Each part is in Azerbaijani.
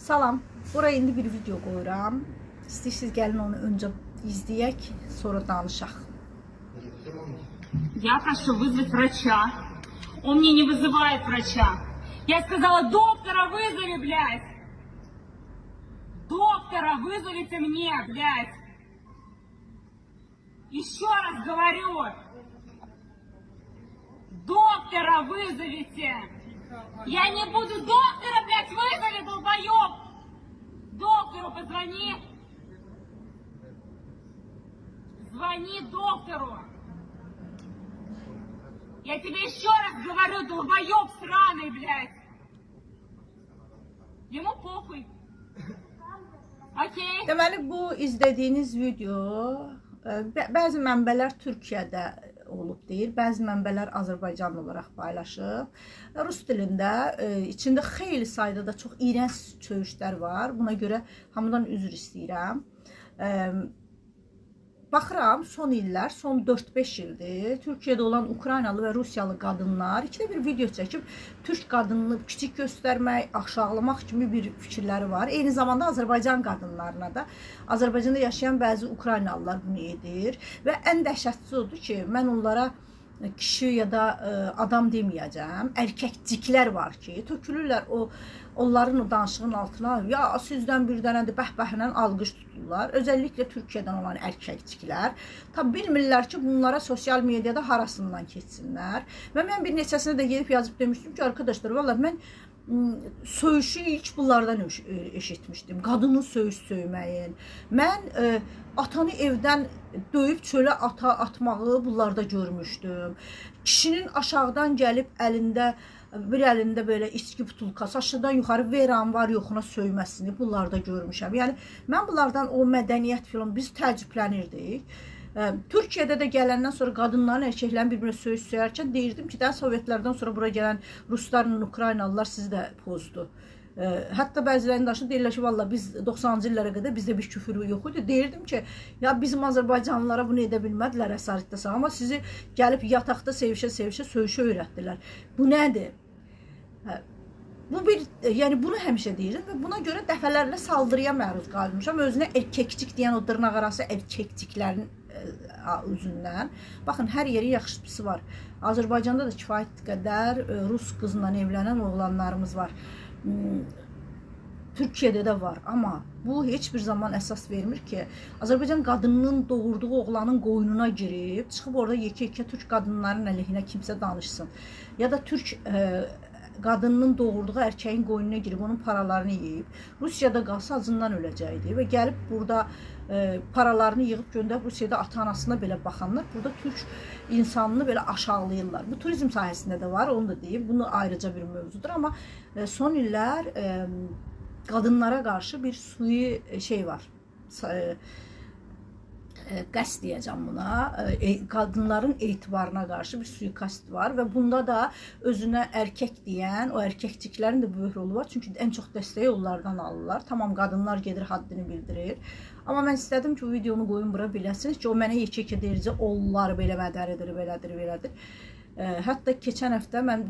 Salam, buraya indi bir video qoyuram. İstəyirsiniz gəlin onu öncə izləyək, sonra danışaq. Я прошу вызвать врача. Он мне не вызывает врача. Я сказала, доктора вызови, блядь. Доктора вызовите мне, блядь. Еще раз говорю. Доктора вызовите. Я не буду доктора, блядь, вызови, долбоёб. Доктору позвони. Звони доктору. Я тебе еще раз говорю, долбоёб сраный, блядь. Ему похуй. Окей. Deməli, bu izlədiyiniz video bəzi mənbələr Türkiyədə olub deyir, bəzi mənbələr Azərbaycan olaraq paylaşıb. Rus dilində içində xeyli sayda da çox iyrənc söyüşlər var. Buna görə hamıdan üzr istəyirəm. Baxıram, son illər, son 4-5 ildir Türkiyədə olan Ukraynalı və Rusiyalı qadınlar ikide bir video çəkib Türk qadınını kiçik göstərmək, aşağılamaq kimi bir fikirləri var. Eyni zamanda Azərbaycan qadınlarına da, Azərbaycanda yaşayan bəzi Ukraynalılar bunu edir və ən dəhşətlisi odur ki, mən onlara kişi ya da adam deməyəcəm, erkəkciklər var ki, tökülürlər onların o danışığın altına, ya sizdən bir dənədir, bəhbəhlə alqış tuturlar. Özellikle Türkiye'den olan erkəkciklər. Tabi bilmirlər ki, bunlara sosyal medyada harasından keçsinlər. Və mən bir neçəsində də gelip yazıp demiştim ki, arkadaşlar, valla mən söyüşü ilk bunlardan eşitmiştim. Qadının söyüş söyməyin. Mən atanı evdən döyüb çölə atmağı bunlarda görmüşdüm. Kişinin aşağıdan gəlib əlində, bir əlində belə içki butulkası, aşağıdan yuxarı veran var yoxuna söyməsini bunlarda görmüşəm. Yəni mən bunlardan o mədəniyyət film biz təəccüblənirdik. Türkiye'de de gələndən sonra qadınların, erkəklərin bir-birinə söyüş söyərkən deyirdim ki, daha Sovetlərdən sonra buraya gələn Ruslarla Ukraynalılar sizi də pozdu. Hətta bəzilərinin daşı deyirlər ki, valla biz 90-cı illərə qədər bizdə bir küfür yox idi. Deyirdim ki, ya bizim Azərbaycanlılara bunu edə bilmədilər əsarətdə sağ, amma sizi gəlib yataqda sevişə-sevişə söyüşə öyrətdilər. Bu nədir? Bu bir, yəni bunu həmişə deyirəm və buna görə dəfələrlə saldırıya məruz qalmışam. Özünə erkəkcik deyən o dırnaq arası erkəkciklərin üzündən. Baxın, hər yeri yaxşı pisi var. Azərbaycanda da kifayət qədər Rus qızla evlənən oğlanlarımız var. Türkiye'de de var, ama bu heç bir zaman əsas vermir ki, Azərbaycan qadınının doğurduğu oğlanın qoynuna girib, çıxıb orada yekə-yekə Türk qadınların əleyhinə kimsə danışsın. Ya da Türk qadının doğurduğu erkeğin qoynuna girib, onun paralarını yiyib. Rusiyada qalsa acından öləcəkdi və gəlib burada paralarını yığıb göndərib Rusiyada ata-anasına belə baxanlar, burada Türk insanını belə aşağılayırlar. Bu turizm sahəsində də var, onu da deyib. Bunu ayrıca bir mövzudur, amma son illər qadınlara qarşı bir sui şey var. Qəsd deyəcəm buna, qadınların etibarına qarşı bir suikast var və bunda da özünə erkek deyən, o erkəkciklərin də böyük rolu var. Çünki ən çox dəstəyi onlardan alırlar. Tamam, qadınlar gedir, haddini bildirir. Amma mən istədim ki, bu videonu qoyun bura biləsiniz ki, o mənə yekə-yekə deyircə, onlar belə mədəridir, belədir, belədir. Hətta keçən həftə mən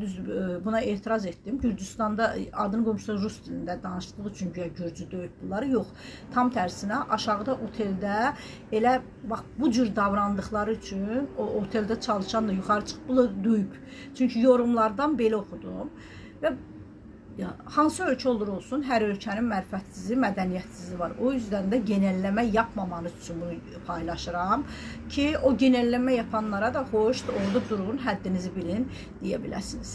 buna etiraz etdim. Gürcüstanda adını qoymuşlar Rus dilində danışdığı üçün Gürcü döyüb bunları. Yox, tam tərsinə aşağıda oteldə elə bax bu cür davrandıqları üçün o oteldə çalışan da yuxarı çıxıb bunları döyüb. Çünki yorumlardan belə oxudum və hansı ölkə olur olsun, hər ölkənin mərifətsizi, mədəniyyətsizi var. O yüzden de genelləmə yapmamanız üçün bunu paylaşıram ki, o genelləmə yapanlara da hoş, orada durun, həddinizi bilin deyə biləsiniz.